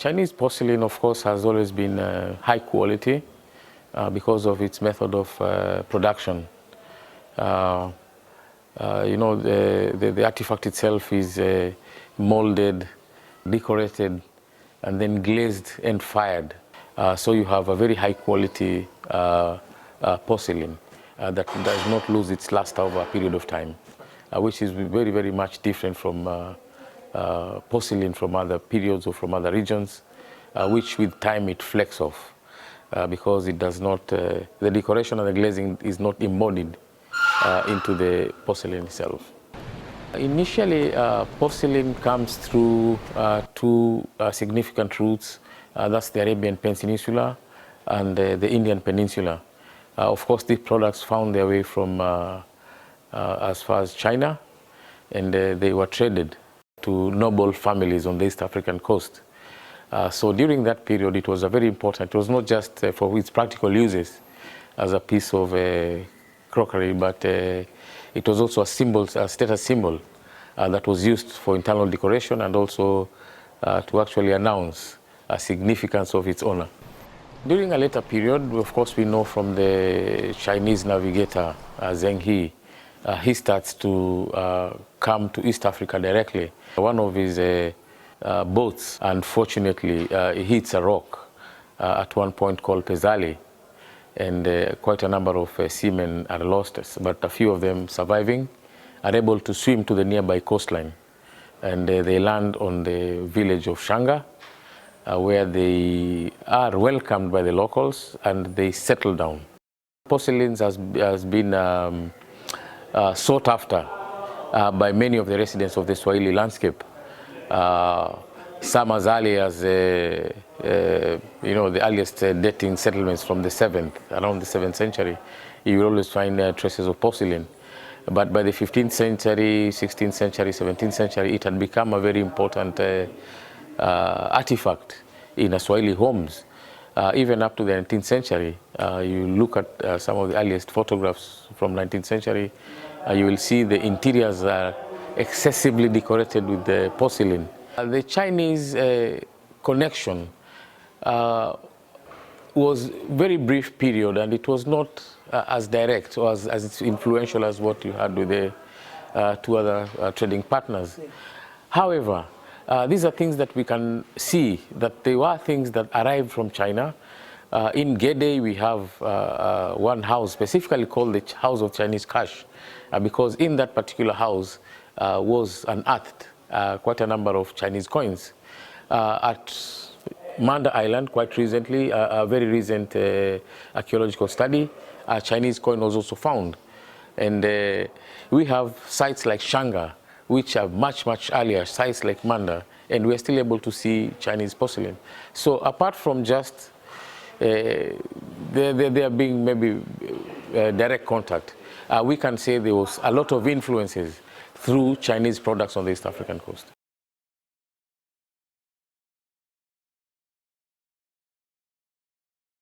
Chinese porcelain, of course, has always been high quality because of its method of production. The artifact itself is molded, decorated, and then glazed and fired. So you have a very high quality porcelain that does not lose its luster over a period of time, which is very, very much different from porcelain from other periods or from other regions, which with time it flecks off because it does not, the decoration and the glazing is not embodied into the porcelain itself. Initially, porcelain comes through two significant routes. That's the Arabian Peninsula and the Indian Peninsula. Of course, these products found their way from as far as China, and they were traded to noble families on the East African coast. So during that period, it was very important. It was not just for its practical uses as a piece of crockery, but it was also a symbol, a status symbol that was used for internal decoration and also to actually announce a significance of its owner. During a later period, of course, we know from the Chinese navigator Zheng He, he starts to come to East Africa directly. One of his boats, unfortunately, he hits a rock at one point called Pezali, and quite a number of seamen are lost, but a few of them surviving are able to swim to the nearby coastline, and they land on the village of Shanga, where they are welcomed by the locals and they settle down. Porcelain has been sought after by many of the residents of the Swahili landscape. Some as early as the earliest dating settlements from the around the 7th century, you will always find traces of porcelain. But by the 15th century, 16th century, 17th century, it had become a very important artifact in Swahili homes. Even up to the 19th century, you look at some of the earliest photographs from 19th century, you will see the interiors are excessively decorated with the porcelain. The Chinese connection was very brief period, and it was not as direct or as influential as what you had with the two other trading partners. However, these are things that we can see that they were things that arrived from China. In Gede, we have one house specifically called the House of Chinese Cash, because in that particular house was unearthed quite a number of Chinese coins. At Manda Island, quite recently, a very recent archaeological study, a Chinese coin was also found. And we have sites like Shanga, which are much, much earlier, sites like Manda, and we're still able to see Chinese porcelain. So apart from just there being maybe direct contact, we can say there was a lot of influences through Chinese products on the East African coast.